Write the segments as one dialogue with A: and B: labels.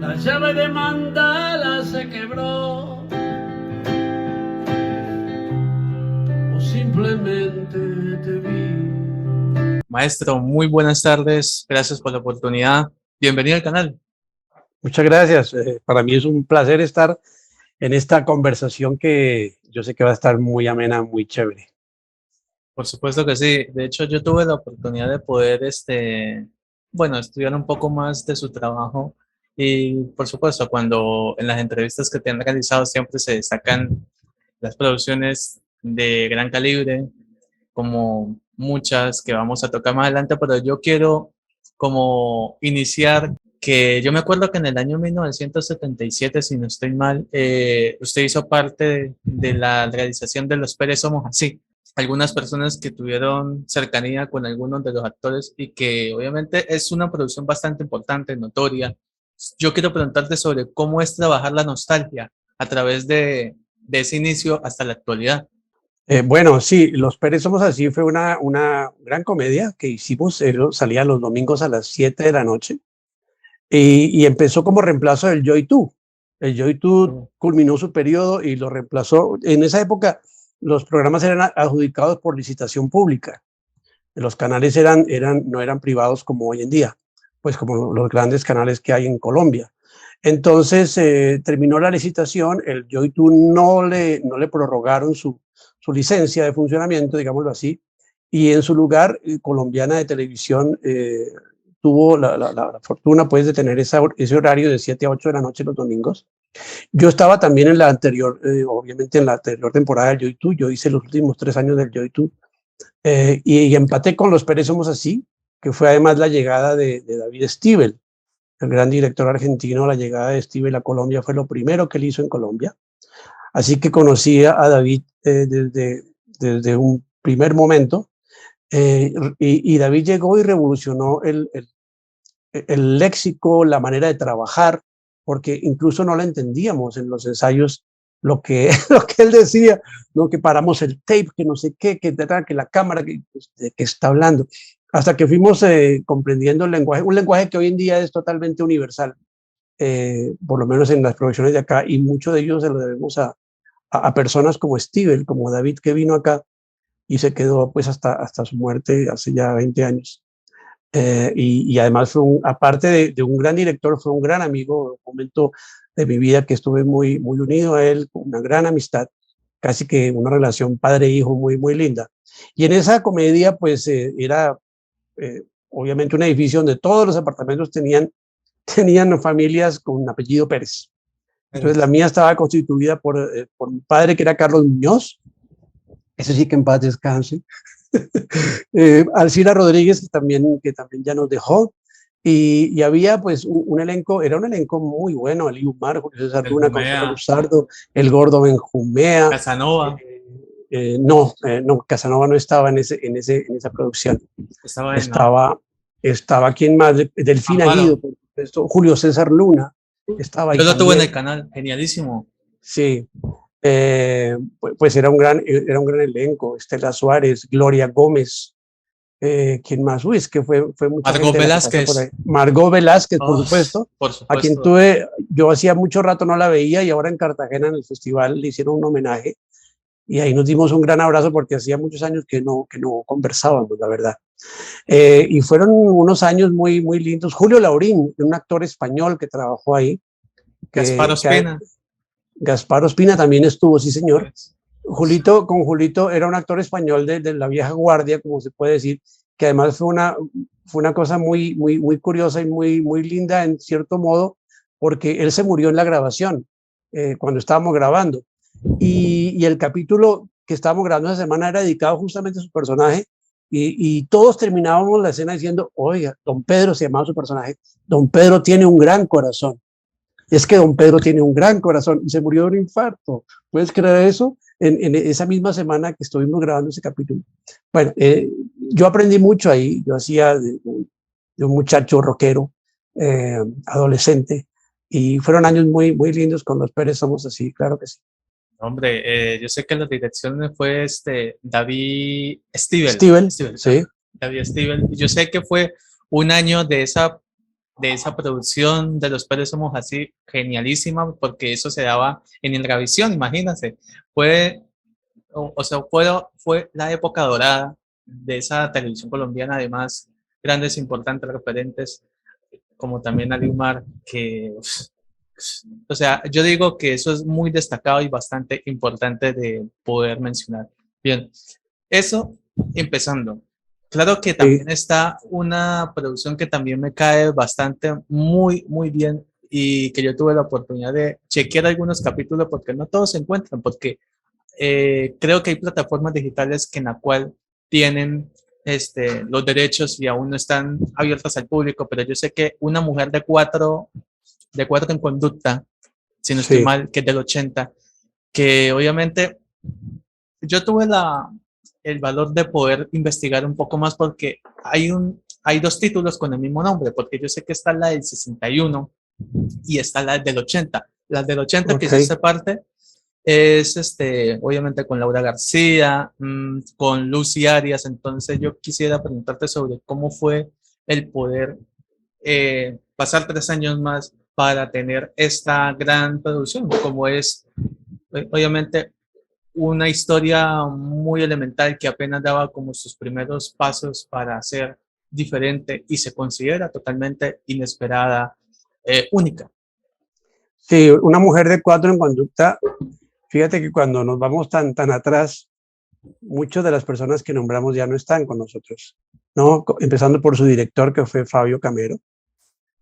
A: La llave de mandala se quebró, o simplemente te vi.
B: Maestro, muy buenas tardes. Gracias por la oportunidad. Bienvenido al canal.
C: Muchas gracias. Para mí es un placer estar en esta conversación que yo sé que va a estar muy amena, muy chévere.
B: Por supuesto que sí. De hecho, yo tuve la oportunidad de poder, estudiar un poco más de su trabajo. Y por supuesto, cuando en las entrevistas que te han realizado siempre se destacan las producciones de gran calibre, como muchas que vamos a tocar más adelante, pero yo quiero como iniciar que yo me acuerdo que en el año 1977, si no estoy mal, usted hizo parte de la realización de Los Pérez Somos Así. Algunas personas que tuvieron cercanía con algunos de los actores y que obviamente es una producción bastante importante, notoria. Yo quiero preguntarte sobre cómo es trabajar la nostalgia a través de ese inicio hasta la actualidad.
C: Bueno, sí, Los Pérez Somos Así fue una gran comedia que hicimos, salía los domingos a las 7 de la noche y empezó como reemplazo del Joy 2. El Joy 2 culminó su periodo y lo reemplazó. En esa época los programas eran adjudicados por licitación pública. Los canales no eran privados como hoy en día, pues como los grandes canales que hay en Colombia. Entonces terminó la licitación, el Joy 2 no le prorrogaron su licencia de funcionamiento, digámoslo así, y en su lugar Colombiana de Televisión tuvo la fortuna pues de tener ese horario de 7 a 8 de la noche los domingos. Yo estaba también en la anterior, obviamente en la anterior temporada del Joy 2, yo hice los últimos 3 años del Joy 2, y empaté con Los Pérez Somos Así, que fue además la llegada de David Stivel, el gran director argentino. La llegada de Stivel a Colombia fue lo primero que él hizo en Colombia. Así que conocí a David desde un primer momento, y David llegó y revolucionó el léxico, la manera de trabajar, porque incluso no la entendíamos en los ensayos lo que él decía, ¿no? Que paramos el tape, que no sé qué, que la cámara, de que está hablando, hasta que fuimos comprendiendo el lenguaje, un lenguaje que hoy en día es totalmente universal, por lo menos en las producciones de acá, y mucho de ellos se lo debemos a personas como Stivel, como David, que vino acá y se quedó pues hasta su muerte hace ya 20 años. Y además aparte de un gran director, fue un gran amigo, un momento de mi vida que estuve muy unido a él, con una gran amistad, casi que una relación padre-hijo muy linda. Y en esa comedia pues era obviamente un edificio donde todos los apartamentos tenían familias con apellido Pérez. Entonces la mía estaba constituida por mi padre, que era Carlos Muñoz, ese sí que en paz descanse. Alcira Rodríguez, que también ya nos dejó, y había pues un elenco, era un elenco muy bueno: Ali Umar, Julio César Luna, Consuelo Luzardo, el Gordo Benjumea,
B: Casanova.
C: No, Casanova no estaba en esa producción. Estaba quien más, Delfín Aguido, por supuesto, Julio César Luna estaba ahí.
B: Yo lo tuve en el canal, genialísimo.
C: Sí. Pues era un gran elenco: Estela Suárez, Gloria Gómez, ¿quién más? Uy, es que fue mucha
B: Margot
C: gente
B: Velázquez.
C: por ahí. Margot Velázquez, por supuesto, a quien yo hacía mucho rato no la veía, y ahora en Cartagena en el festival le hicieron un homenaje y ahí nos dimos un gran abrazo porque hacía muchos años que no conversábamos, la verdad. Y fueron unos años muy lindos. Julio Laurín, un actor español que trabajó ahí.
B: Gaspar Ospina.
C: Gaspar Ospina también estuvo, sí señor. Con Julito era un actor español de la vieja guardia, como se puede decir, que además fue una cosa muy curiosa y muy linda en cierto modo, porque él se murió en la grabación, cuando estábamos grabando, y el capítulo que estábamos grabando esa semana era dedicado justamente a su personaje, y todos terminábamos la escena diciendo: oiga, don Pedro, se llamaba su personaje, don Pedro tiene un gran corazón. Es que don Pedro tiene un gran corazón, y se murió de un infarto. ¿Puedes creer eso? En esa misma semana que estuvimos grabando ese capítulo. Bueno, yo aprendí mucho ahí. Yo hacía de un muchacho rockero, adolescente, y fueron años muy lindos con Los Pérez Somos Así, claro que sí.
B: Hombre, yo sé que la dirección fue David Stivel.
C: Sí.
B: David Stivel. Yo sé que fue un año de esa de esa producción de Los Pérez Somos Así, genialísima, porque eso se daba en Indravisión, imagínense. Fue, o sea, fue la época dorada de esa televisión colombiana, además, grandes, importantes referentes, como también Alimar, que, o sea, yo digo que eso es muy destacado y bastante importante de poder mencionar. Bien, eso empezando. Claro que
C: Sí,
B: también está una producción que también me cae bastante, muy, muy bien y que yo tuve la oportunidad de chequear algunos capítulos porque no todos se encuentran, porque creo que hay plataformas digitales que en la cual tienen los derechos y aún no están abiertas al público, pero yo sé que una mujer de cuatro en conducta, si no estoy
C: sí,
B: mal, que es del 80, que obviamente yo tuve el valor de poder investigar un poco más porque hay dos títulos con el mismo nombre, porque yo sé que está la del 61 y está la del 80. La del 80 que
C: ok.
B: yo sé parte es obviamente con Laura García, con Lucy Arias. Entonces yo quisiera preguntarte sobre cómo fue el poder pasar 3 años más para tener esta gran producción, como es obviamente una historia muy elemental que apenas daba como sus primeros pasos para ser diferente y se considera totalmente inesperada, única.
C: Sí, una mujer de cuatro en conducta. Fíjate que cuando nos vamos tan atrás, muchas de las personas que nombramos ya no están con nosotros, ¿no? Empezando por su director, que fue Fabio Camero.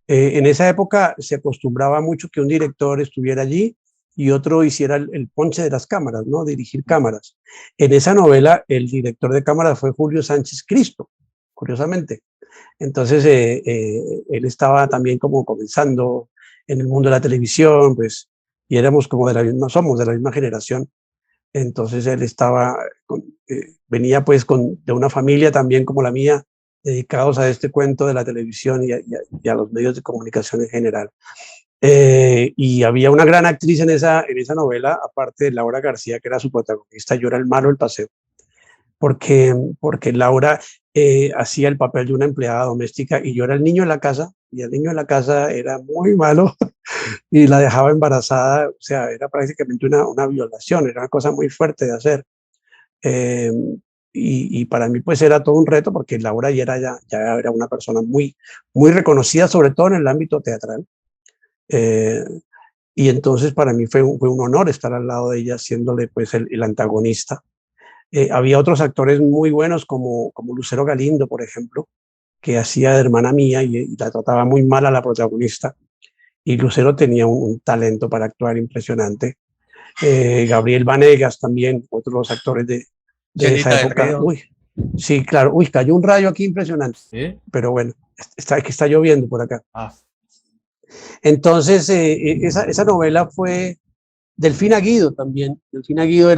C: En esa época se acostumbraba mucho que un director estuviera allí y otro hiciera el ponche de las cámaras, ¿no? Dirigir cámaras. En esa novela, el director de cámaras fue Julio Sánchez Cristo, curiosamente. Entonces, él estaba también como comenzando en el mundo de la televisión, pues, y éramos como de la misma, somos de la misma generación. Entonces él venía pues de una familia también como la mía, dedicados a este cuento de la televisión y a los medios de comunicación en general. Y había una gran actriz en esa novela, aparte de Laura García, que era su protagonista. Yo era el malo del paseo, porque Laura hacía el papel de una empleada doméstica y yo era el niño de la casa, y el niño de la casa era muy malo y la dejaba embarazada. O sea, era prácticamente una violación, era una cosa muy fuerte de hacer. Eh, y para mí pues era todo un reto porque Laura ya era una persona muy, muy reconocida, sobre todo en el ámbito teatral. Eh, y entonces para mí fue un honor estar al lado de ella, haciéndole pues el antagonista. Había otros actores muy buenos como Lucero Galindo, por ejemplo, que hacía de hermana mía y la trataba muy mal a la protagonista. Y Lucero tenía un talento para actuar impresionante. Gabriel Vanegas también, otros actores de esa
B: Chelita del
C: época.
B: Río.
C: Uy, sí, claro. Uy, cayó un rayo aquí impresionante.
B: ¿Sí?
C: Pero bueno, que está lloviendo por acá.
B: Ah,
C: Entonces, esa novela fue Delfina Guido también. Delfina Guido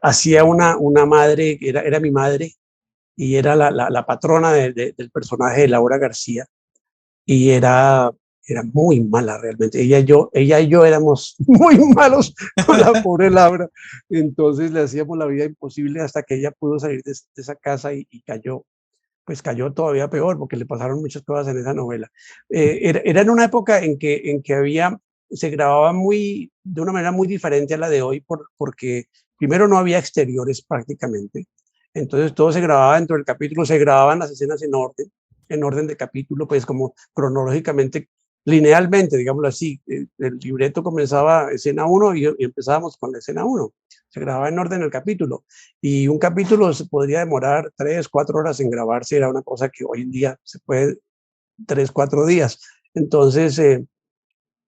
C: hacía una madre, era mi madre, y era la patrona del personaje de Laura García, y era muy mala realmente. Ella y yo éramos muy malos con la pobre Laura. Entonces le hacíamos la vida imposible hasta que ella pudo salir de esa casa y cayó todavía peor porque le pasaron muchas cosas en esa novela. Era en una época en que se grababa de una manera muy diferente a la de hoy porque primero no había exteriores prácticamente. Entonces todo se grababa dentro del capítulo, se grababan las escenas en orden de capítulo, pues como cronológicamente, linealmente, digámoslo así. El libreto comenzaba escena 1 y empezábamos con la escena 1. Se grababa en orden el capítulo. Y un capítulo se podría demorar 3, 4 horas en grabarse. Era una cosa que hoy en día se puede 3, 4 días. Entonces,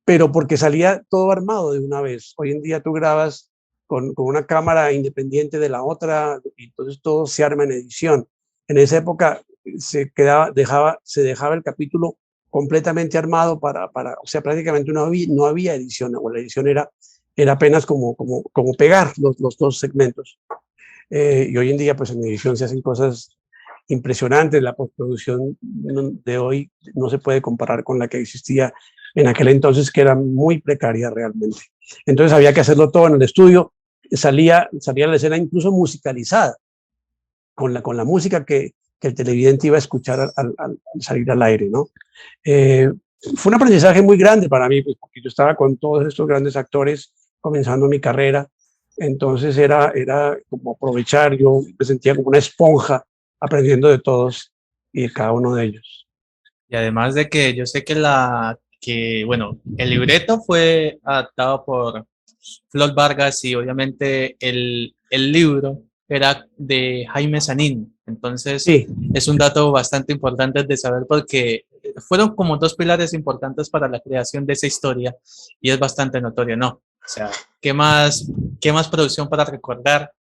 C: pero porque salía todo armado de una vez. Hoy en día tú grabas con una cámara independiente de la otra, y entonces todo se arma en edición. En esa época se dejaba el capítulo completamente armado o sea, prácticamente no había edición, o la edición era apenas como pegar los dos segmentos. Y hoy en día, pues en edición se hacen cosas impresionantes. La postproducción de hoy no se puede comparar con la que existía en aquel entonces, que era muy precaria realmente. Entonces había que hacerlo todo en el estudio. Salía la escena incluso musicalizada, con la música que el televidente iba a escuchar al salir al aire, ¿no? Fue un aprendizaje muy grande para mí, pues, porque yo estaba con todos estos grandes actores comenzando mi carrera, entonces era como aprovechar, yo me sentía como una esponja aprendiendo de todos y de cada uno de ellos.
B: Y además de que yo sé bueno, el libreto fue adaptado por Flor Vargas y obviamente el libro era de Jaime Sanín. Entonces,
C: Sí,
B: es un dato bastante importante de saber porque fueron como dos pilares importantes para la creación de esa historia y es bastante notorio, ¿no? O sea, qué más producción para recordar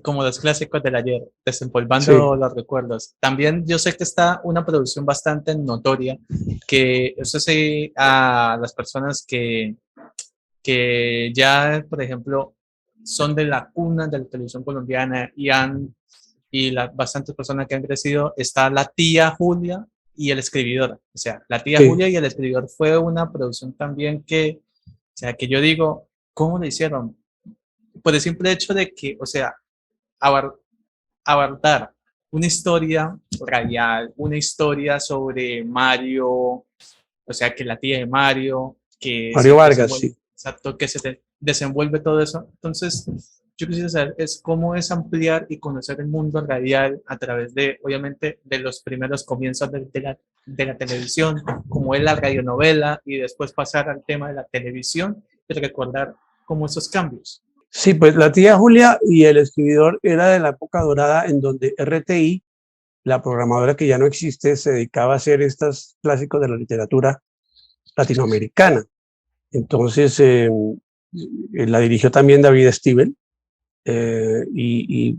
B: como los clásicos del ayer,
C: sí.
B: desempolvando los recuerdos? También yo sé que está una producción bastante notoria, que eso sí, a las personas que ya, por ejemplo, son de la cuna de la televisión colombiana bastantes personas que han crecido, está La Tía Julia y El Escribidor. O sea, La Tía
C: Sí,
B: Julia y El Escribidor fue una producción también o sea, que yo digo, ¿cómo lo hicieron? Por el simple hecho de que, o sea, abar- abordar una historia radial, una historia sobre Mario, o sea, que la tía de Mario, que
C: Mario
B: se
C: Vargas,
B: desenvuelve,
C: sí.
B: exacto, que desenvuelve todo eso. Entonces, yo quisiera saber es cómo es ampliar y conocer el mundo radial a través de, obviamente, de los primeros comienzos de la televisión, como es la radionovela, y después pasar al tema de la televisión y recordar como esos cambios.
C: Sí, pues La Tía Julia y El Escribidor era de la época dorada en donde RTI, la programadora que ya no existe, se dedicaba a hacer estos clásicos de la literatura latinoamericana. Entonces, la dirigió también David Stivel, y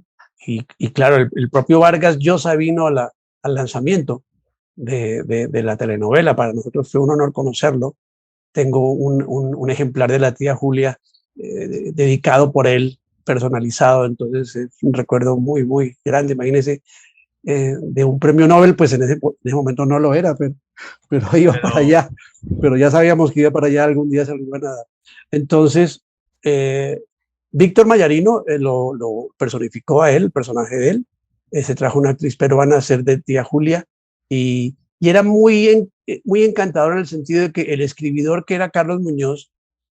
C: claro, el propio Vargas Llosa vino al lanzamiento de la telenovela. Para nosotros fue un honor conocerlo. Tengo un ejemplar de La Tía Julia dedicado por él, personalizado, entonces es un recuerdo muy, muy grande. Imagínense, de un premio Nobel, pues en ese momento no lo era, pero iba para
B: Pero
C: allá, pero ya sabíamos que iba para allá, algún día se lo iban a dar. Entonces, Víctor Mayarino lo personificó a él, el personaje de él. Se trajo una actriz peruana a ser de Tía Julia y era muy encantador en el sentido de que el escribidor, que era Carlos Muñoz,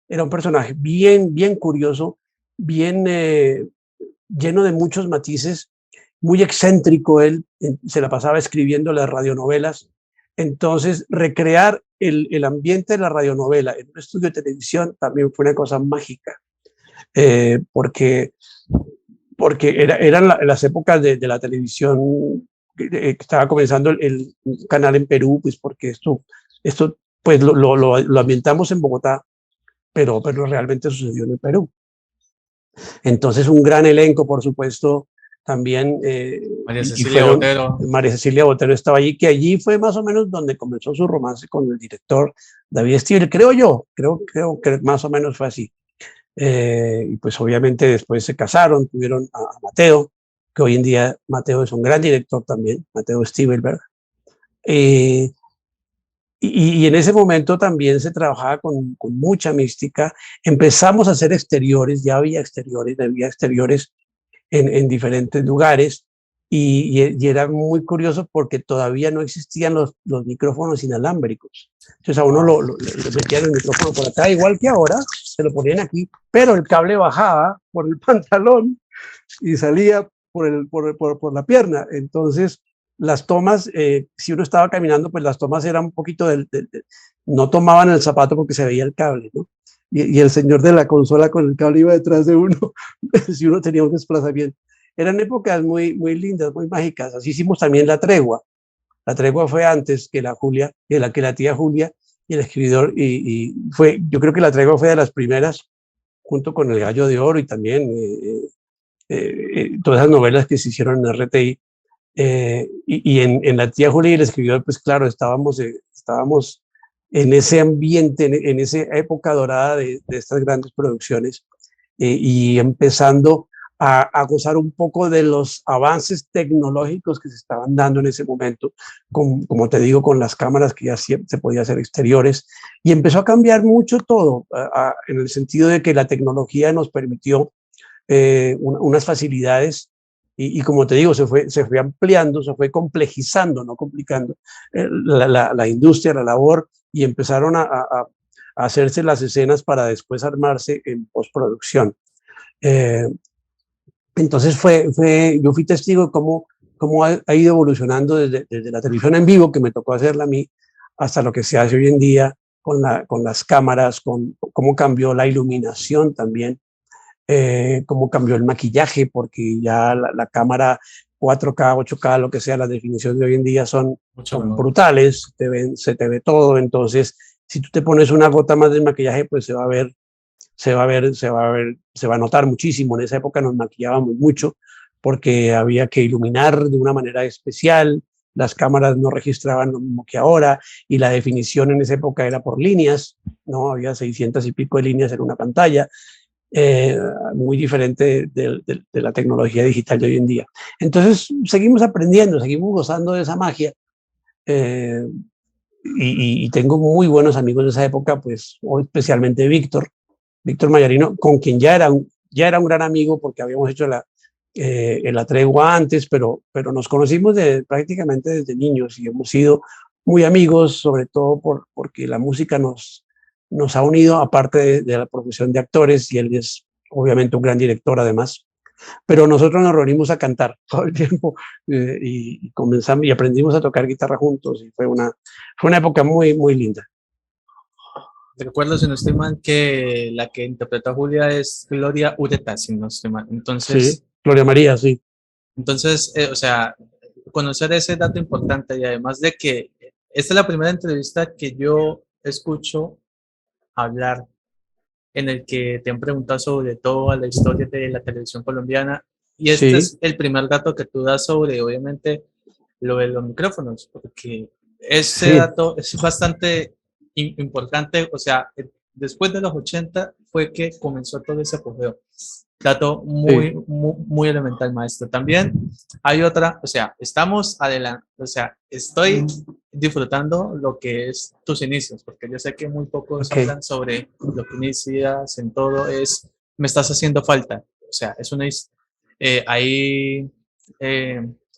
C: era un personaje bien, bien curioso, bien lleno de muchos matices, muy excéntrico él, se la pasaba escribiendo las radionovelas. Entonces, recrear el ambiente de la radionovela en un estudio de televisión también fue una cosa mágica, porque eran las épocas de la televisión, que estaba comenzando el canal en Perú, pues porque esto pues lo ambientamos en Bogotá, pero realmente sucedió en el Perú. Entonces, un gran elenco, por supuesto, también,
B: María
C: y
B: Cecilia
C: fueron,
B: Botero,
C: María Cecilia Botero estaba allí, que allí fue más o menos donde comenzó su romance con el director David Stivel, creo yo, creo que más o menos fue así. Y pues obviamente después se casaron, tuvieron a Mateo, que hoy en día Mateo es un gran director también, Mateo Stivel, ¿verdad? Eh, y en ese momento también se trabajaba con mucha mística. Empezamos a hacer exteriores, ya había exteriores en diferentes lugares y era muy curioso porque todavía no existían los micrófonos inalámbricos. Entonces a uno
B: wow.
C: le metían el micrófono por acá, igual que ahora, se lo ponían aquí, pero el cable bajaba por el pantalón y salía por la pierna. Entonces las tomas, si uno estaba caminando, pues las tomas eran un poquito no tomaban el zapato porque se veía el cable, ¿no? Y el señor de la consola con el cable iba detrás de uno, si uno tenía un desplazamiento. Eran épocas muy, muy lindas, muy mágicas. Así hicimos también La Tregua. La Tregua fue antes que que la Tía Julia y El Escribidor, yo creo que La Tregua fue de las primeras, junto con El Gallo de Oro y también todas esas novelas que se hicieron en RTI. Y en La Tía Julia y El Escribidor, pues claro, estábamos en ese ambiente, en esa época dorada de estas grandes producciones, y empezando a gozar un poco de los avances tecnológicos que se estaban dando en ese momento, como te digo, con las cámaras que ya se podía hacer exteriores, y empezó a cambiar mucho todo, en el sentido de que la tecnología nos permitió unas facilidades Y como te digo, se fue ampliando, se fue complejizando, no complicando la industria, la labor, y empezaron a hacerse las escenas para después armarse en postproducción. Eh, entonces yo fui testigo de cómo ha ido evolucionando desde la televisión en vivo, que me tocó hacerla a mí, hasta lo que se hace hoy en día con las cámaras, cómo cambió la iluminación también, cómo cambió el maquillaje, porque ya la cámara 4K, 8K, lo que sea, las definiciones de hoy en día son brutales, se te ve todo. Entonces, si tú te pones una gota más de maquillaje, pues se va a notar muchísimo. En esa época nos maquillábamos mucho porque había que iluminar de una manera especial, las cámaras no registraban lo mismo que ahora, y la definición en esa época era por líneas, ¿no? Había 600 y pico de líneas en una pantalla, muy diferente de la tecnología digital de hoy en día. Entonces seguimos aprendiendo, seguimos gozando de esa magia, eh, y tengo muy buenos amigos de esa época, pues especialmente Víctor Mayarino, con quien ya era un gran amigo porque habíamos hecho la tregua antes, pero nos conocimos prácticamente desde niños y hemos sido muy amigos, sobre todo porque la música nos ha unido, aparte de la profesión de actores, y él es obviamente un gran director además. Pero nosotros nos reunimos a cantar todo el tiempo, y comenzamos y aprendimos a tocar guitarra juntos, y fue una época muy, muy linda.
B: Recuerdo, si no estoy mal, que la que interpreta a Julia es Gloria Ureta, si no estoy mal. Entonces,
C: sí, Gloria María, sí.
B: Entonces, o sea, conocer ese dato importante, y además de que esta es la primera entrevista que yo escucho hablar en el que te han preguntado sobre toda la historia de la televisión colombiana, y este
C: Sí,
B: es el primer dato que tú das sobre, obviamente, lo de los micrófonos, porque ese
C: sí,
B: dato es bastante importante. O sea, después de los 80 fue que comenzó todo ese apogeo. Dato
C: sí.
B: muy elemental, maestro. También hay otra, o sea, estamos adelante, o sea, estoy disfrutando lo que es tus inicios, porque yo sé que muy pocos
C: Ok.
B: hablan sobre lo que inicias en todo, me estás haciendo falta. O sea, ahí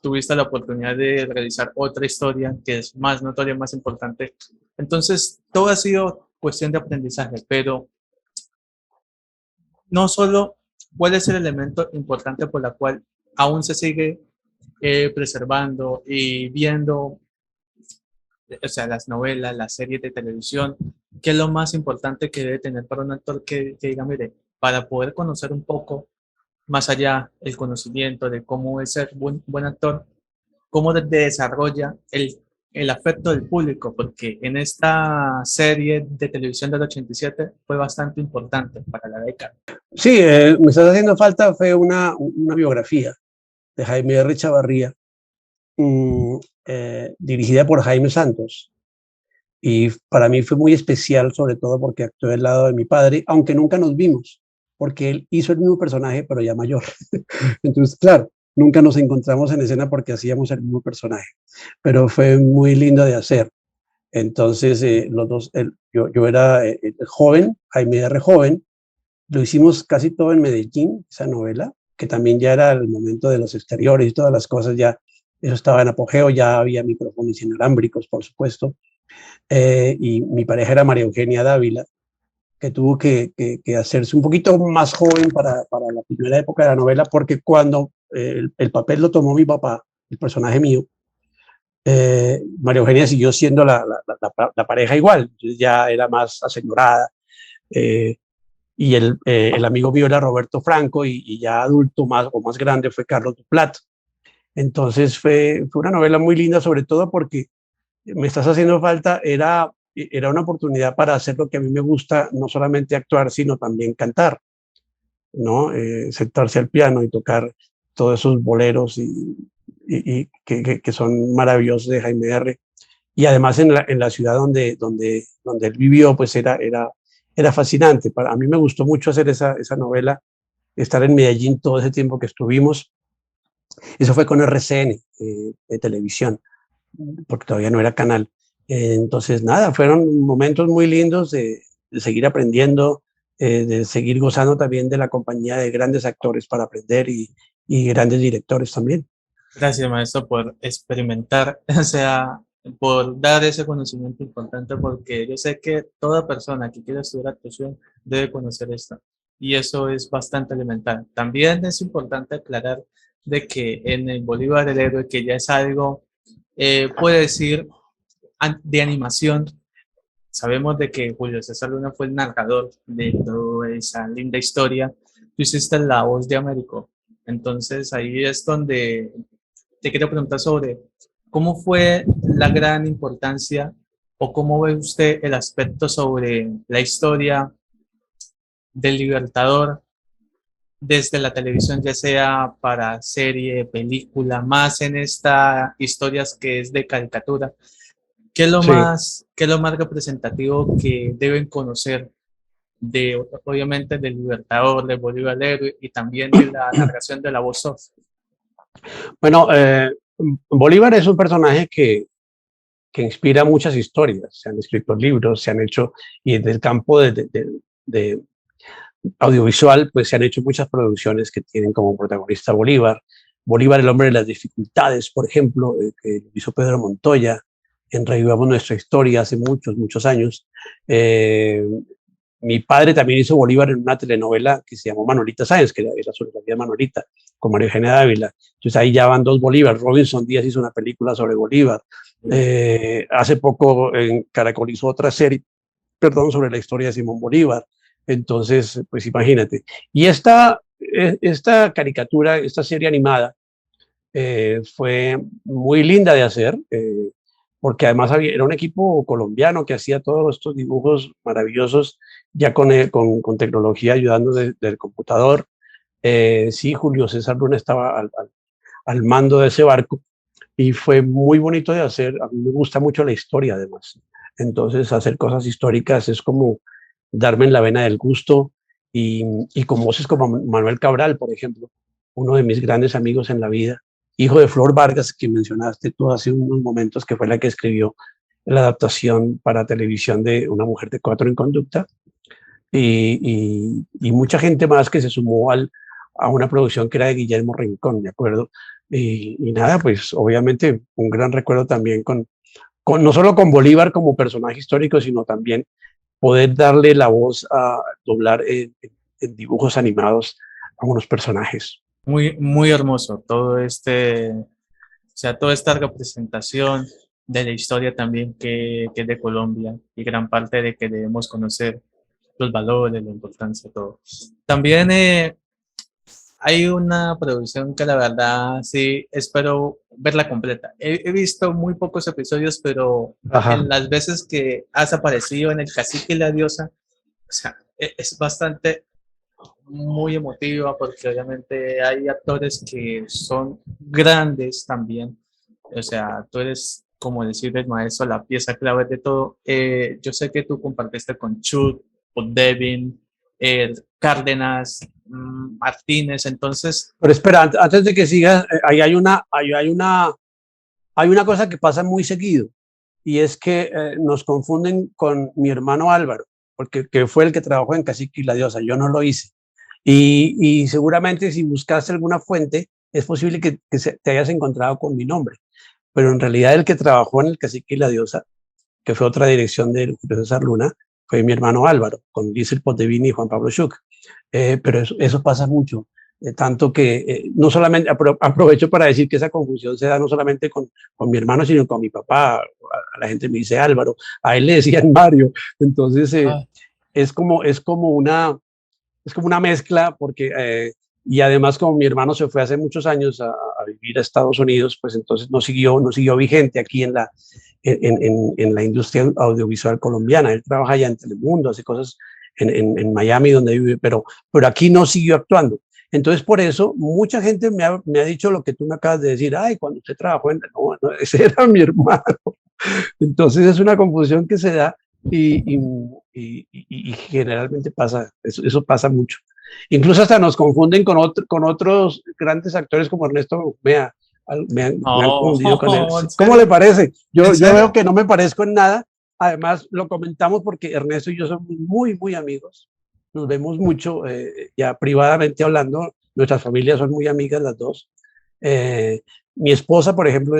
B: tuviste la oportunidad de realizar otra historia que es más notoria, más importante. Entonces, todo ha sido cuestión de aprendizaje, pero no solo. ¿Cuál es el elemento importante por la cual aún se sigue preservando y viendo, o sea, las novelas, las series de televisión? ¿Qué es lo más importante que debe tener para un actor que diga, mire, para poder conocer un poco más allá el conocimiento de cómo es ser buen actor, cómo desarrolla el afecto del público? Porque en esta serie de televisión del 87 fue bastante importante para la década.
C: Sí, me estás haciendo falta fue una biografía de Jaime R. Chavarría, mm, dirigida por Jaime Santos. Y para mí fue muy especial, sobre todo porque actué al lado de mi padre, aunque nunca nos vimos, porque él hizo el mismo personaje, pero ya mayor. Entonces, claro, nunca nos encontramos en escena porque hacíamos el mismo personaje, pero fue muy lindo de hacer. Entonces, los dos, yo era el joven, Jaime R. joven, lo hicimos casi todo en Medellín, esa novela, que también ya era el momento de los exteriores y todas las cosas, ya eso estaba en apogeo, ya había micrófonos inalámbricos, por supuesto. Y mi pareja era María Eugenia Dávila, que tuvo que hacerse un poquito más joven para la primera época de la novela, porque cuando el papel lo tomó mi papá, el personaje mío, María Eugenia siguió siendo la pareja igual, ya era más aseñorada, y el amigo mío era Roberto Franco, y ya adulto más grande fue Carlos Duplat. Entonces fue una novela muy linda, sobre todo porque Me estás haciendo falta era una oportunidad para hacer lo que a mí me gusta, no solamente actuar, sino también cantar, ¿no? Sentarse al piano y tocar todos esos boleros y que son maravillosos de Jaime R. Y además en la ciudad donde él vivió, pues era fascinante. A mí me gustó mucho hacer esa novela, estar en Medellín todo ese tiempo que estuvimos. Eso fue con RCN, de televisión, porque todavía no era canal. Entonces, nada, fueron momentos muy lindos de seguir aprendiendo, de seguir gozando también de la compañía de grandes actores para aprender y grandes directores también.
B: Gracias, maestro, por experimentar, o sea, por dar ese conocimiento importante, porque yo sé que toda persona que quiera estudiar actuación debe conocer esto, y eso es bastante elemental. También es importante aclarar de que en el Bolívar el héroe, que ya es algo, puede decir, de animación, sabemos de que Julio César Luna fue el narrador de toda esa linda historia. Tú hiciste la voz de Américo. Entonces ahí es donde te quiero preguntar sobre cómo fue la gran importancia o cómo ve usted el aspecto sobre la historia del Libertador desde la televisión, ya sea para serie, película, más en estas historias que es de caricatura.
C: Sí.
B: Qué es lo más representativo que deben conocer de, obviamente, del Libertador, del Bolívar Héroe y también de la narración de la voz off?
C: Bueno, Bolívar es un personaje que inspira muchas historias. Se han escrito libros, se han hecho, y desde el campo de audiovisual, pues se han hecho muchas producciones que tienen como protagonista Bolívar. Bolívar, el hombre de las dificultades, por ejemplo, que hizo Pedro Montoya en Revivamos Nuestra Historia hace muchos, muchos años. Mi padre también hizo Bolívar en una telenovela que se llamó Manolita Sáenz, que era sobre la vida de Manolita, con María Eugenia Dávila. Entonces ahí ya van dos Bolívar. Robinson Díaz hizo una película sobre Bolívar. Hace poco en Caracol hizo otra serie, perdón, sobre la historia de Simón Bolívar. Entonces, pues imagínate. Y esta caricatura, esta serie animada, fue muy linda de hacer, porque además era un equipo colombiano que hacía todos estos dibujos maravillosos, ya con tecnología ayudando del computador. Sí, Julio César Luna estaba al mando de ese barco y fue muy bonito de hacer. A mí me gusta mucho la historia, además. Entonces, hacer cosas históricas es como darme en la vena del gusto, y con voces como Manuel Cabral, por ejemplo, uno de mis grandes amigos en la vida, hijo de Flor Vargas, que mencionaste tú hace unos momentos, que fue la que escribió la adaptación para televisión de Una mujer de cuatro en conducta, y mucha gente más que se sumó a una producción que era de Guillermo Rincón, de acuerdo. Y nada, pues obviamente un gran recuerdo también no solo con Bolívar como personaje histórico, sino también poder darle la voz a doblar en dibujos animados a unos personajes.
B: Muy, muy hermoso todo o sea, toda esta representación de la historia también que es de Colombia y gran parte de que debemos conocer los valores, la importancia, todo. También hay una producción que la verdad sí espero verla completa. He visto muy pocos episodios, pero
C: Ajá.
B: en las veces que has aparecido en El Cacique y la Diosa, o sea, es bastante muy emotiva porque obviamente hay actores que son grandes también. O sea, tú eres, como decir el maestro, la pieza clave de todo. Yo sé que tú compartiste con Chut, con Devin, Cárdenas, Martínez, entonces,
C: Pero espera, antes de que sigas, ahí hay una cosa que pasa muy seguido, y es que nos confunden con mi hermano Álvaro, porque que fue el que trabajó en Cacique y la Diosa. Yo no lo hice. Y seguramente si buscaste alguna fuente, es posible que te hayas encontrado con mi nombre, pero en realidad el que trabajó en el Cacique y la Diosa, que fue otra dirección de Julio César Luna, fue mi hermano Álvaro, con Giselle Pontevini y Juan Pablo Schuch. Pero eso pasa mucho, tanto que no solamente, aprovecho para decir que esa confusión se da no solamente con mi hermano, sino con mi papá. A la gente me dice Álvaro, a él le decían Mario. Entonces
B: ah,
C: es como una mezcla, porque y además, como mi hermano se fue hace muchos años a vivir a Estados Unidos, pues entonces no siguió vigente aquí en la industria audiovisual colombiana. Él trabaja ya en Telemundo, hace cosas en Miami, donde vive, pero aquí no siguió actuando. Entonces, por eso, mucha gente me ha dicho lo que tú me acabas de decir: ay, cuando usted trabajó no, ese era mi hermano. Entonces, es una confusión que se da, y generalmente pasa, eso pasa mucho. Incluso hasta nos confunden con otros grandes actores como Ernesto Mea. Me han
B: oh,
C: confundido con él.
B: ¿en
C: ¿Cómo
B: serio?
C: le parece?
B: ¿En
C: Yo veo
B: serio?
C: que no me parezco en nada. Además, lo comentamos porque Ernesto y yo somos muy, muy amigos. Nos vemos mucho, ya privadamente hablando, Nuestras familias son muy amigas las dos. Mi esposa, por ejemplo,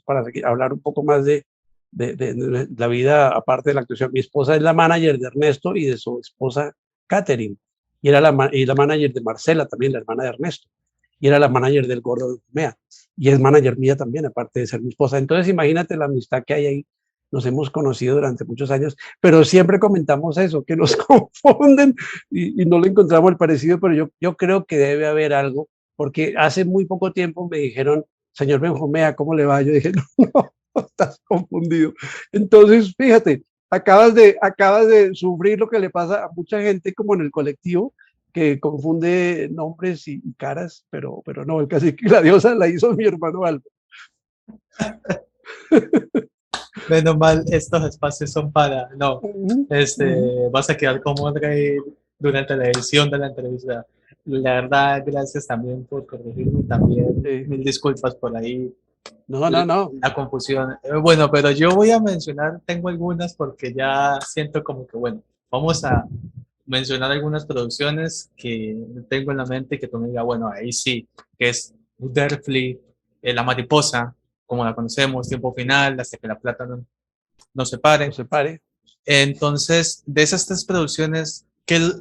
C: para hablar un poco más de la vida aparte de la actuación, mi esposa es la manager de Ernesto y de su esposa Catherine, y era y la manager de Marcela también, la hermana de Ernesto, y era la manager del Gordo de Mea, y es manager mía también, aparte de ser mi esposa. Entonces, imagínate la amistad que hay ahí. Nos hemos conocido durante muchos años, pero siempre comentamos eso, que nos confunden y no le encontramos el parecido, pero yo creo que debe haber algo, porque hace muy poco tiempo me dijeron, señor Benjumea, ¿cómo le va? Yo dije, no, estás confundido. Entonces, fíjate, acabas de sufrir lo que le pasa a mucha gente como en el colectivo, que confunde nombres y caras, pero no, el cacique y la diosa la hizo mi hermano Alba.
B: Menos mal, estos espacios son para, no, vas a quedar como André durante la edición de la entrevista. La verdad, gracias también por corregirme, también
C: Sí.
B: mil disculpas por ahí.
C: No.
B: La confusión. Bueno, pero yo voy a mencionar, tengo algunas porque ya siento como que, bueno, vamos a mencionar algunas producciones que tengo en la mente que tú me digas, bueno, ahí sí, que es Utherfleet, La Mariposa, como la conocemos, Tiempo Final, Hasta que la plata no se pare.
C: No se pare.
B: Entonces, de esas tres producciones, ¿qué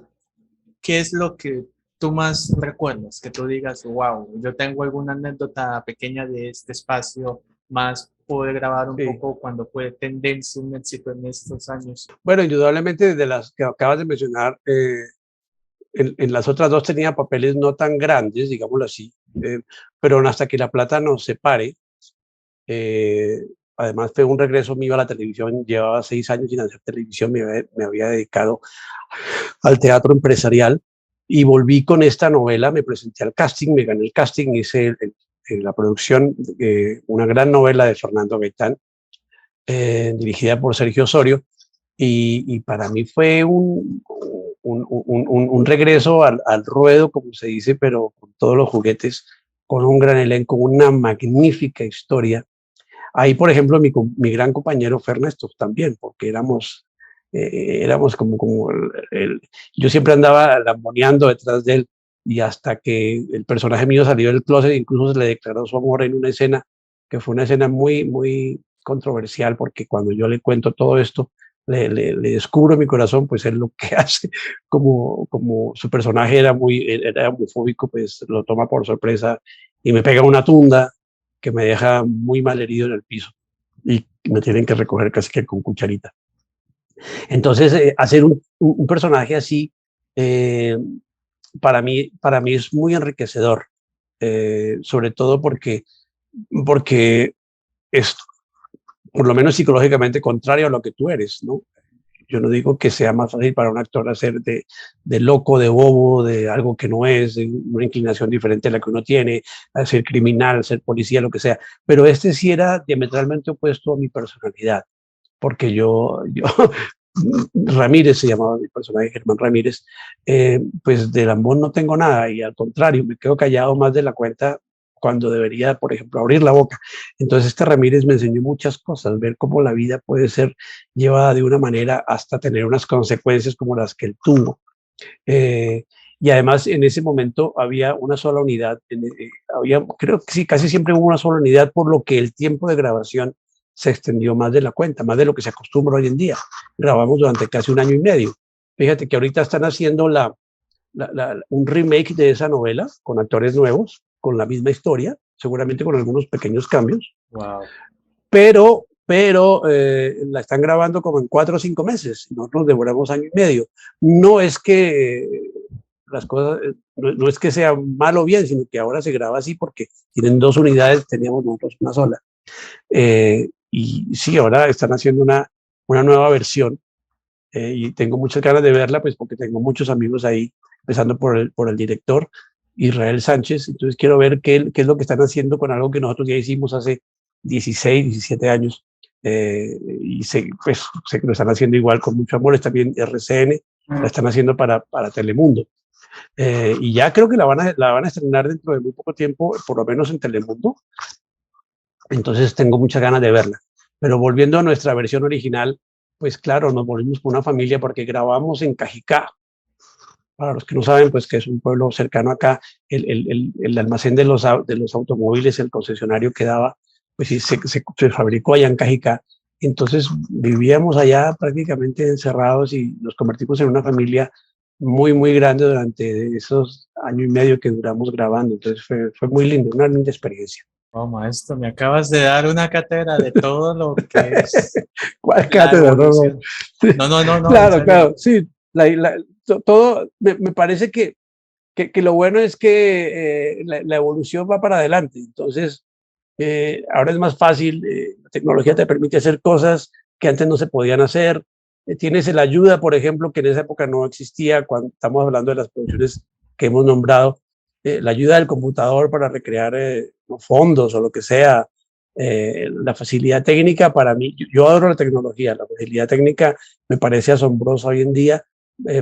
B: es lo que tú más recuerdas? Que tú digas, wow, yo tengo alguna anécdota pequeña de este espacio, más pude grabar un poco cuando fue tendencia, un éxito en estos años.
C: Bueno, indudablemente de las que acabas de mencionar, en las otras dos tenía papeles no tan grandes, digámoslo así, pero Hasta que la plata nos separe. Además fue un regreso mío a la televisión, llevaba 6 años sin hacer televisión, me había dedicado al teatro empresarial y volví con esta novela, me presenté al casting, me gané el casting, hice la producción, una gran novela de Fernando Gaitán, dirigida por Sergio Osorio, y para mí fue un regreso al ruedo, como se dice, pero con todos los juguetes, con un gran elenco, una magnífica historia. Ahí, por ejemplo, mi gran compañero fue Ernesto también, porque éramos como yo siempre andaba lamboneando detrás de él, y hasta que el personaje mío salió del closet, incluso se le declaró su amor en una escena, que fue una escena muy, muy controversial, porque cuando yo le cuento todo esto, le descubro mi corazón, pues él lo que hace, como su personaje era homofóbico, pues lo toma por sorpresa y me pega una tunda que me deja muy mal herido en el piso y me tienen que recoger casi que con cucharita. Entonces, hacer un personaje así, para mí es muy enriquecedor, sobre todo porque es, por lo menos psicológicamente, contrario a lo que tú eres, ¿no? Yo no digo que sea más fácil para un actor hacer de loco, de bobo, de algo que no es, de una inclinación diferente a la que uno tiene, a ser criminal, a ser policía, lo que sea. Pero este sí era diametralmente opuesto a mi personalidad, porque Ramírez se llamaba mi personaje, Germán Ramírez, pues del amor no tengo nada, y al contrario, me quedo callado más de la cuenta cuando debería, por ejemplo, abrir la boca. Entonces este Ramírez me enseñó muchas cosas, ver cómo la vida puede ser llevada de una manera hasta tener unas consecuencias como las que él tuvo. Y además en ese momento había una sola unidad, creo que sí, casi siempre hubo una sola unidad, por lo que el tiempo de grabación se extendió más de la cuenta, más de lo que se acostumbra hoy en día. Grabamos durante casi 1 año y medio. Fíjate que ahorita están haciendo un remake de esa novela con actores nuevos, con la misma historia, seguramente con algunos pequeños cambios.
B: Wow.
C: Pero la están grabando como en 4 o 5 meses. Nosotros devoramos 1 año y medio. No es que las cosas, no es que sea mal o bien, sino que ahora se graba así porque tienen 2 unidades, teníamos nosotros una sola. Y sí, ahora están haciendo una nueva versión, y tengo muchas ganas de verla, pues porque tengo muchos amigos ahí, empezando por el director, Israel Sánchez. Entonces quiero ver qué es lo que están haciendo con algo que nosotros ya hicimos hace 16, 17 años. Y sé que lo están haciendo igual con mucho amor. Está también RCN, la están haciendo para Telemundo. Y ya creo que la van a estrenar dentro de muy poco tiempo, por lo menos en Telemundo. Entonces tengo muchas ganas de verla. Pero volviendo a nuestra versión original, pues claro, nos volvimos con una familia porque grabamos en Cajicá. Para los que no saben, pues que es un pueblo cercano acá, el almacén de los automóviles, el concesionario que daba, pues sí, se fabricó allá en Cajicá. Entonces vivíamos allá prácticamente encerrados y nos convertimos en una familia muy, muy grande durante esos año y medio que duramos grabando. Entonces fue muy lindo, una linda experiencia.
B: Oh, maestro, me acabas de dar una cátedra de todo lo que es
C: ¿Cuál
B: la
C: cátedra? No, no.
B: evolución. No, no, no, no, en
C: Claro,
B: serio.
C: claro, sí. Todo, me parece que lo bueno es que la evolución va para adelante. Entonces, ahora es más fácil, la tecnología te permite hacer cosas que antes no se podían hacer. Tienes la ayuda, por ejemplo, que en esa época no existía, cuando estamos hablando de las producciones que hemos nombrado, la ayuda del computador para recrear fondos o lo que sea. La facilidad técnica para mí, yo adoro la tecnología, la facilidad técnica me parece asombrosa hoy en día,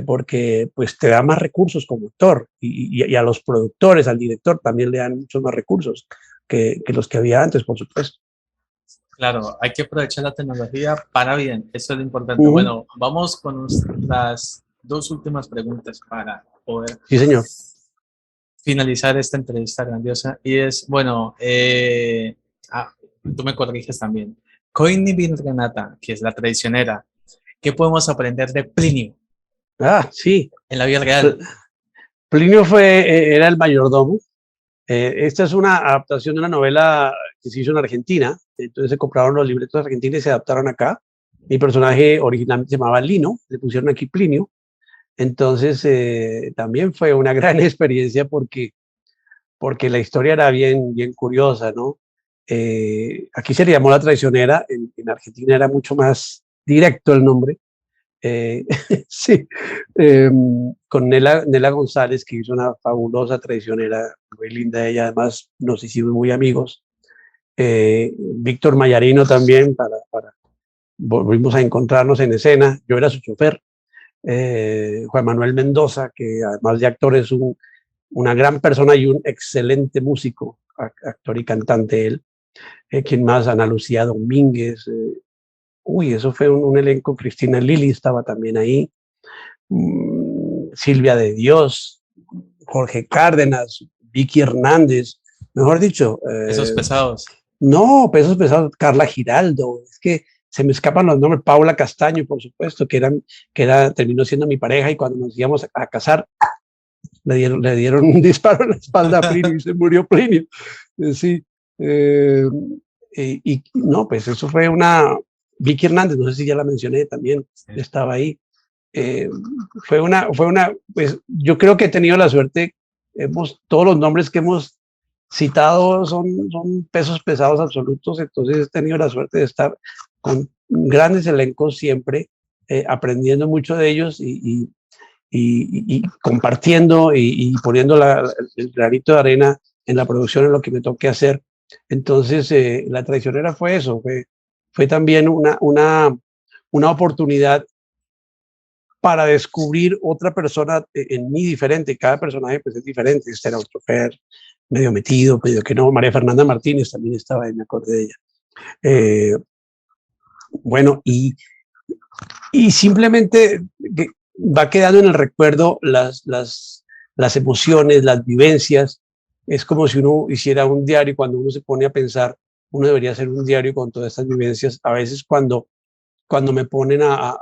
C: porque pues te da más recursos como actor y a los productores, al director también le dan muchos más recursos que los que había antes, por supuesto.
B: Claro, hay que aprovechar la tecnología para bien, eso es lo importante.
C: Uh-huh.
B: Bueno, vamos con las dos últimas preguntas para poder
C: Sí, señor.
B: finalizar esta entrevista grandiosa. Y es, bueno, tú me corriges también. Coini Renata, que es la traicionera, ¿qué podemos aprender de Plinio
C: Ah, sí.
B: en la vida real?
C: Plinio era el mayordomo. Esta es una adaptación de una novela que se hizo en Argentina. Entonces se compraron los libretos argentinos y se adaptaron acá. Mi personaje originalmente se llamaba Lino, le pusieron aquí Plinio. Entonces también fue una gran experiencia porque la historia era bien, bien curiosa, ¿no? Aquí se le llamó La Traicionera, en Argentina era mucho más directo el nombre. Eh, sí, con Nela González, que hizo una fabulosa traicionera, muy linda ella, además nos hicimos muy amigos. Víctor Mayarino también, volvimos a encontrarnos en escena, yo era su chofer. Juan Manuel Mendoza, que además de actor es una gran persona y un excelente músico, actor y cantante él. ¿Quién más? Ana Lucía Domínguez. Uy, eso fue un elenco. Cristina Lili estaba también ahí. Silvia de Dios, Jorge Cárdenas, Vicky Hernández, mejor dicho.
B: Esos pesados.
C: No, pesos pesados, Carla Giraldo, es que se me escapan los nombres, Paula Castaño, por supuesto, terminó siendo mi pareja y cuando nos íbamos a casar, le dieron un disparo en la espalda a Plinio y se murió Plinio. Sí. Y no, pues eso fue Vicky Hernández, no sé si ya la mencioné también, sí. Estaba ahí. Pues yo creo que he tenido la suerte, todos los nombres que hemos citado son pesos pesados absolutos, entonces he tenido la suerte de estar con grandes elencos siempre, aprendiendo mucho de ellos y compartiendo y poniendo el granito de arena en la producción, en lo que me toque hacer. Entonces, La Traicionera fue eso, fue también una oportunidad para descubrir otra persona en mí diferente. Cada personaje pues es diferente. Este era otro Fer, medio metido, medio que no. María Fernanda Martínez también estaba ahí, me acordé de ella. Bueno, y simplemente va quedando en el recuerdo las emociones, las vivencias. Es como si uno hiciera un diario. Cuando uno se pone a pensar, uno debería hacer un diario con todas estas vivencias. A veces cuando me ponen a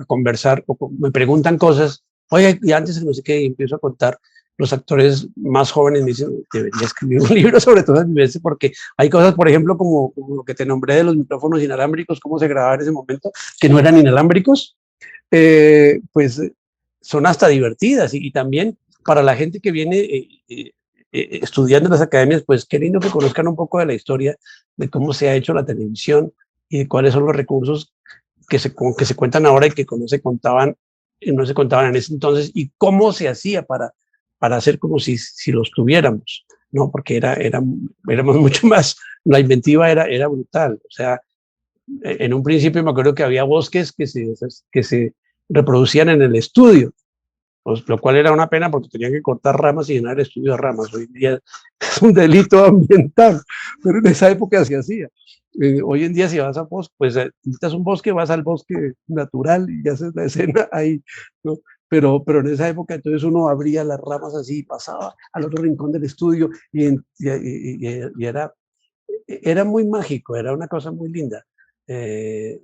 C: conversar o me preguntan cosas, oye, y antes no sé qué, y empiezo a contar, los actores más jóvenes me dicen, debería escribir un libro sobre todas las vivencias, porque hay cosas, por ejemplo, como lo que te nombré de los micrófonos inalámbricos, cómo se grababa en ese momento, que no eran inalámbricos, pues son hasta divertidas y también para la gente que viene estudiando en las academias, pues qué lindo que conozcan un poco de la historia, de cómo se ha hecho la televisión y de cuáles son los recursos que se cuentan ahora y que no se contaban en ese entonces, y cómo se hacía para hacer como si los tuviéramos, ¿no? Porque éramos mucho más, la inventiva era brutal. O sea, en un principio me acuerdo que había bosques que se reproducían en el estudio, pues, lo cual era una pena porque tenían que cortar ramas y llenar el estudio de ramas. Hoy en día es un delito ambiental, pero en esa época se hacía. Hoy en día si vas a bosque, pues necesitas un bosque, vas al bosque natural y haces la escena ahí, ¿no? pero en esa época entonces uno abría las ramas así y pasaba al otro rincón del estudio y era muy mágico, era una cosa muy linda. Eh,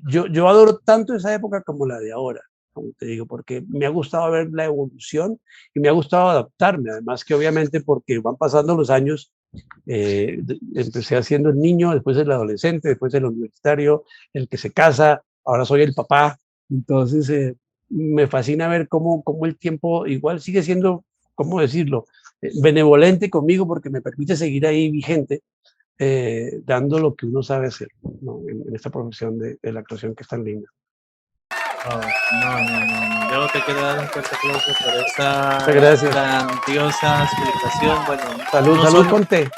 C: yo adoro tanto esa época como la de ahora, como te digo, porque me ha gustado ver la evolución y me ha gustado adaptarme, además que obviamente porque van pasando los años, empecé haciendo el niño, después el adolescente, después el universitario, el que se casa, ahora soy el papá, entonces me fascina ver cómo el tiempo igual sigue siendo, ¿cómo decirlo?, benevolente conmigo porque me permite seguir ahí vigente, dando lo que uno sabe hacer, ¿no? En esta profesión de la actuación que es tan linda.
B: Oh, no. Yo te quiero dar un fuerte aplauso por esta
C: Muchas gracias.
B: grandiosa explicación. Bueno,
C: Salud,
B: no
C: salud
B: solo-
C: con té.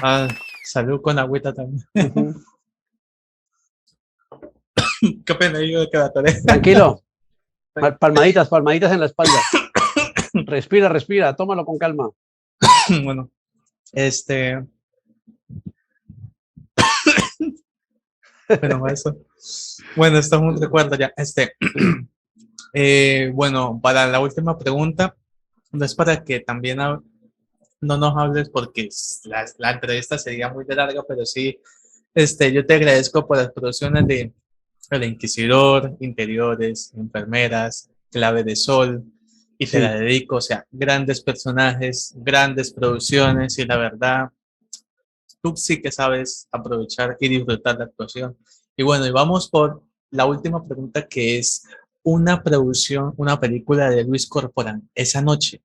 B: ah, salud con agüita también.
C: Ujú.
B: Qué pena, yo que la atoré.
C: Tranquilo. Palmaditas, palmaditas en la espalda. Respira, respira, tómalo con calma.
B: Bueno, bueno, eso. Bueno, esto es un recuerdo ya. Bueno, para la última pregunta, no es para que también no nos hables porque la entrevista sería muy larga, pero sí, yo te agradezco por las producciones de El Inquisidor, Interiores, Enfermeras, Clave de Sol, y te la
C: Sí.
B: dedico, o sea, grandes personajes, grandes producciones, y la verdad, tú sí que sabes aprovechar y disfrutar la actuación. Y bueno, y vamos por la última pregunta, que es una producción, una película de Luis Corporán, Esa noche.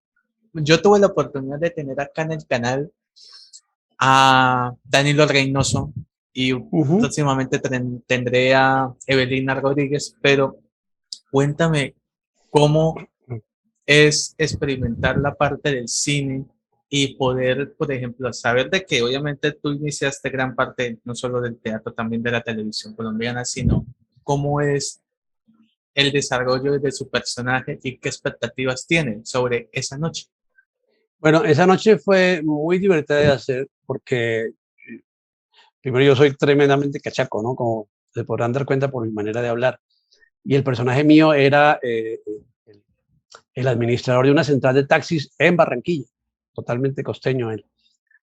B: Yo tuve la oportunidad de tener acá en el canal a Danilo Reynoso y
C: Ujú.
B: próximamente tendré a Evelina Rodríguez, pero cuéntame cómo es experimentar la parte del cine y poder, por ejemplo, saber de que obviamente tú iniciaste gran parte no solo del teatro, también de la televisión colombiana, sino cómo es el desarrollo de su personaje y qué expectativas tiene sobre esa noche.
C: Bueno, esa noche fue muy divertida de hacer porque primero yo soy tremendamente cachaco, ¿no? Como se podrán dar cuenta por mi manera de hablar. Y el personaje mío era el, el administrador de una central de taxis en Barranquilla, totalmente costeño él.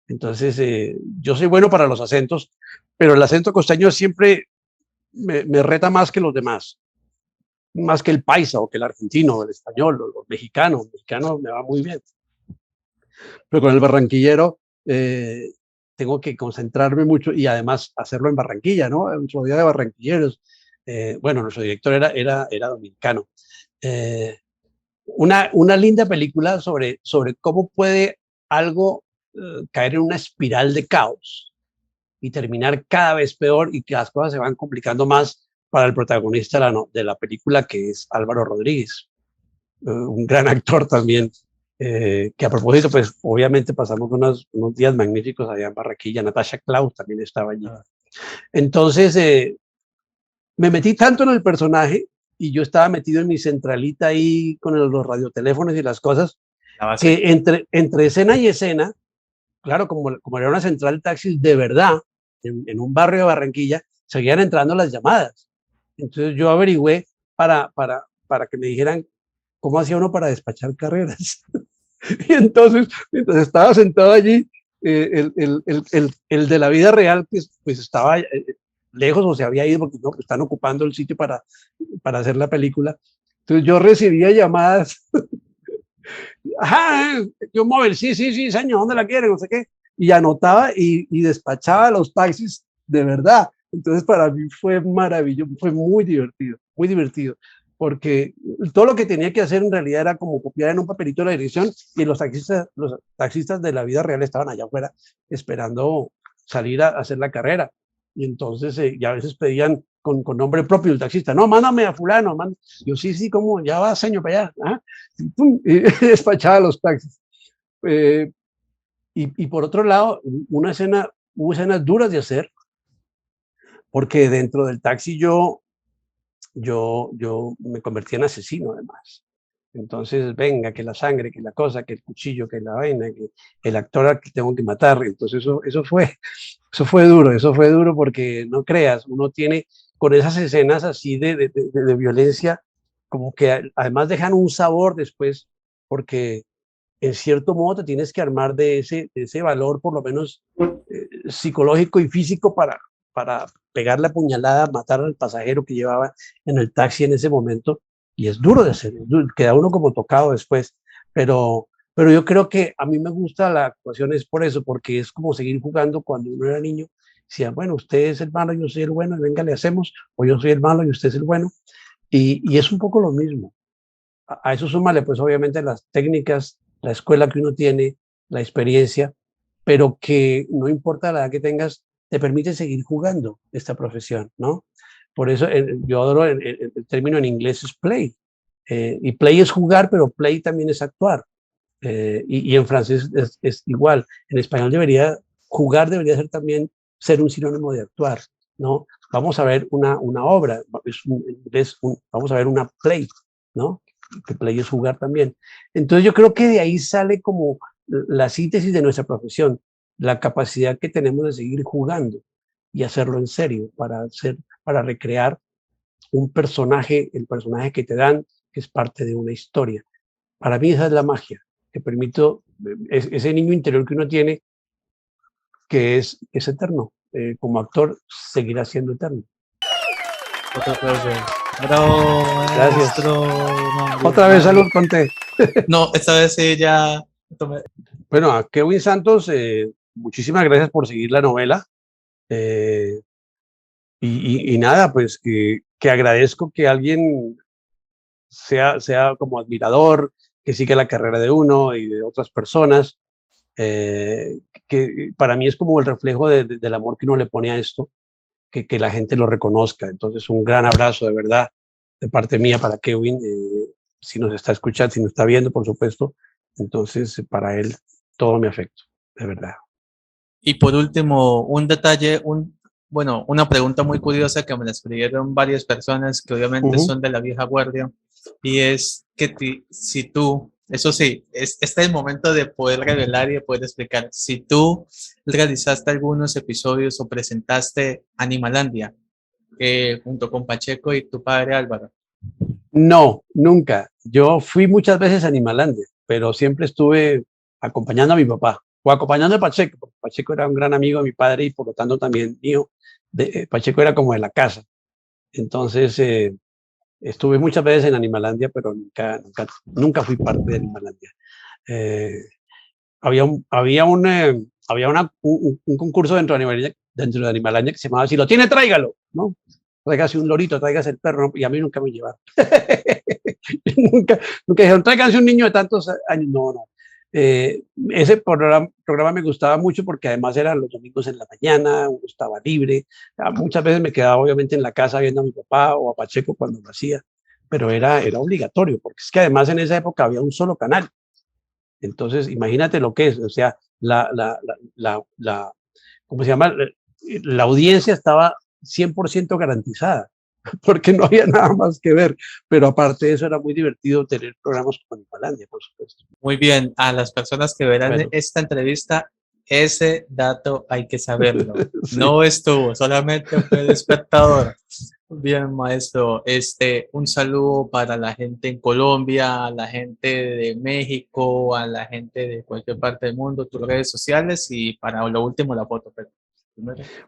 C: Entonces, yo soy bueno para los acentos, pero el acento costeño siempre me reta más que los demás, más que el paisa o que el argentino o el español o los mexicanos. El mexicano me va muy bien, pero con el barranquillero tengo que concentrarme mucho y además hacerlo en Barranquilla, ¿no? Nuestro día de barranquilleros. Bueno, nuestro director era dominicano. Eh, una linda película sobre cómo puede algo caer en una espiral de caos y terminar cada vez peor y que las cosas se van complicando más para el protagonista de la película, que es Álvaro Rodríguez, un gran actor también, que a propósito, pues obviamente pasamos unos días magníficos allá en Barranquilla. Natasha Klaus también estaba allí. Entonces, me metí tanto en el personaje y yo estaba metido en mi centralita ahí con los radioteléfonos y las cosas,
B: La base.
C: que entre escena y escena, claro, como era una central de taxis de verdad, en un barrio de Barranquilla, seguían entrando las llamadas. Entonces yo averigüé para que me dijeran cómo hacía uno para despachar carreras. Y entonces, mientras estaba sentado allí, el de la vida real, pues estaba lejos o se había ido porque no, están ocupando el sitio para hacer la película. Entonces yo recibía llamadas, ajá, yo móvil, sí, señor, ¿dónde la quiere? No sé qué. Y anotaba y despachaba los taxis de verdad. Entonces para mí fue maravilloso, fue muy divertido, porque todo lo que tenía que hacer en realidad era como copiar en un papelito la dirección y los taxistas de la vida real estaban allá afuera esperando salir a hacer la carrera. Y entonces ya a veces pedían con nombre propio el taxista, no, mándame a fulano, yo sí, como ya va, señor, para allá. ¿Ah? Y despachaba los taxis. Eh, y por otro lado, hubo escenas duras de hacer, porque dentro del taxi yo me convertí en asesino además. Entonces, venga, que la sangre, que la cosa, que el cuchillo, que la vaina, que el actor al que tengo que matar. Entonces, eso fue duro porque no creas, uno tiene con esas escenas así de violencia, como que además dejan un sabor después, porque en cierto modo te tienes que armar de ese valor, por lo menos psicológico y físico, para pegar la puñalada, matar al pasajero que llevaba en el taxi en ese momento. Y es duro de hacer, queda uno como tocado después. Pero yo creo que a mí me gusta la actuación es por eso, porque es como seguir jugando cuando uno era niño. Decía, bueno, usted es el malo, yo soy el bueno, y venga, le hacemos, o yo soy el malo y usted es el bueno. Y es un poco lo mismo. A eso súmale, pues obviamente las técnicas, la escuela que uno tiene, la experiencia, pero que no importa la edad que tengas, te permite seguir jugando esta profesión, ¿no? Por eso yo adoro el término en inglés es play. Y play es jugar, pero play también es actuar. Y en francés es igual. En español jugar debería ser también ser un sinónimo de actuar, ¿no? Vamos a ver una obra, vamos a ver una play, ¿no? Que play es jugar también. Entonces yo creo que de ahí sale como la síntesis de nuestra profesión, la capacidad que tenemos de seguir jugando y hacerlo en serio para recrear un personaje, el personaje que te dan, que es parte de una historia. Para mí esa es la magia, que permite ese niño interior que uno tiene, que es eterno. Como actor seguirá siendo eterno.
B: Otro aplauso. Bravo,
C: Gracias.
B: maestro. No,
C: Otra vez salud, Conte.
B: no, esta vez sí ya tomé.
C: Bueno, a Kevin Santos, muchísimas gracias por seguir la novela. Eh, y nada, pues que agradezco que alguien sea como admirador, que siga la carrera de uno y de otras personas, que para mí es como el reflejo del amor que uno le pone a esto, que la gente lo reconozca. Entonces, un gran abrazo de verdad de parte mía para Kevin, si nos está escuchando, si nos está viendo, por supuesto. Entonces, para él, todo mi afecto, de verdad.
B: Y por último, un detalle, bueno, una pregunta muy curiosa que me la escribieron varias personas que obviamente son de la vieja guardia, y es que si tú, eso sí, este es el momento de poder revelar y de poder explicar, si tú realizaste algunos episodios o presentaste Animalandia junto con Pacheco y tu padre Álvaro.
C: No, nunca. Yo fui muchas veces a Animalandia, pero siempre estuve acompañando a mi papá o acompañando a Pacheco, porque Pacheco era un gran amigo de mi padre y por lo tanto también mío. Pacheco era como de la casa. Entonces, estuve muchas veces en Animalandia, pero nunca fui parte de Animalandia. Eh, había un concurso dentro de Animalandia que se llamaba Si lo tiene, tráigalo, ¿no? Tráigase un lorito, tráigase el perro, y a mí nunca me llevaron. nunca dijeron, tráiganse un niño de tantos años. No, no. Ese programa me gustaba mucho porque además eran los domingos en la mañana, uno estaba libre. Muchas veces me quedaba obviamente en la casa viendo a mi papá o a Pacheco cuando lo hacía, pero era obligatorio, porque es que además en esa época había un solo canal. Entonces, imagínate lo que es, o sea, ¿cómo se llama? La audiencia estaba 100% garantizada, porque no había nada más que ver, pero aparte de eso era muy divertido tener programas como Animalandia, por supuesto.
B: Muy bien, a las personas que verán esta entrevista, ese dato hay que saberlo. Sí. No estuvo, solamente fue el espectador. Bien, maestro, un saludo para la gente en Colombia, a la gente de México, a la gente de cualquier parte del mundo, tus redes sociales y para lo último la foto. Pero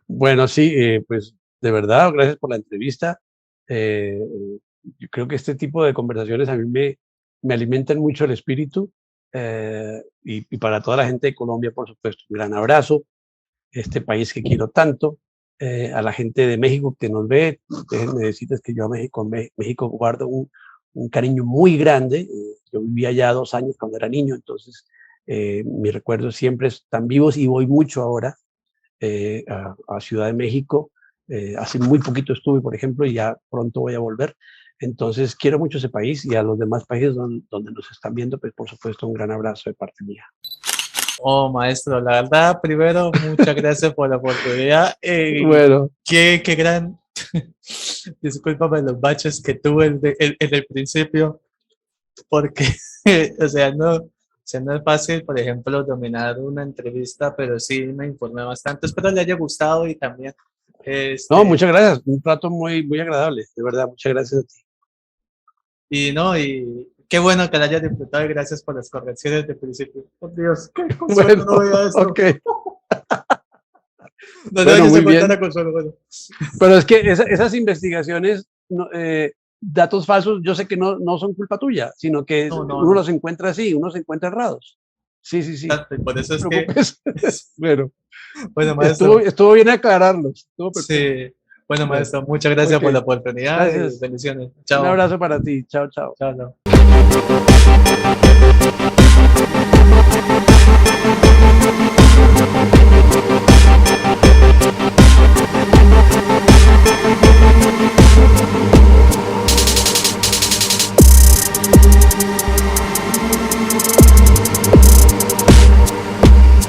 C: bueno, sí, pues de verdad, gracias por la entrevista. Yo creo que este tipo de conversaciones a mí me alimentan mucho el espíritu, y para toda la gente de Colombia, por supuesto, un gran abrazo, este país que quiero tanto, a la gente de México que nos ve. Déjenme decirles que yo a México guardo un cariño muy grande. Yo viví allá 2 años cuando era niño, entonces mis recuerdos siempre están vivos y voy mucho ahora a Ciudad de México. Hace muy poquito estuve, por ejemplo, y ya pronto voy a volver. Entonces quiero mucho ese país, y a los demás países donde nos están viendo, pues por supuesto un gran abrazo de parte mía.
B: Oh, maestro, la verdad, primero, muchas gracias por la oportunidad.
C: Bueno.
B: Qué gran, discúlpame los baches que tuve en el principio, porque, o sea, no es fácil, por ejemplo, dominar una entrevista, pero sí me informé bastante. Espero le haya gustado y también.
C: No, muchas gracias. Un trato muy, muy agradable, de verdad. Muchas gracias a ti.
B: Y no, y qué bueno que la hayas disfrutado y gracias por las correcciones de principio. Por Dios, qué consuelo,
C: Bueno,
B: no veía esto.
C: ok.
B: No,
C: Bueno,
B: yo
C: muy
B: se
C: bien.
B: cuenta Consuelo, bueno.
C: Pero es que esas investigaciones, datos falsos, yo sé que no son culpa tuya, sino que
B: No, no,
C: uno
B: no.
C: los encuentra así, uno se encuentra errados. Sí, sí, sí.
B: Exacto, y por eso
C: No
B: es
C: te
B: que,
C: preocupes. Bueno,
B: bueno, maestro,
C: estuvo bien aclararlos. Estuvo perfecto.
B: sí, bueno,
C: Bueno,
B: maestro, muchas gracias por
C: ok.
B: la oportunidad y
C: Gracias.
B: bendiciones.
C: Un
B: Chao,
C: abrazo para ti. Chao, chao.
B: chao, chao.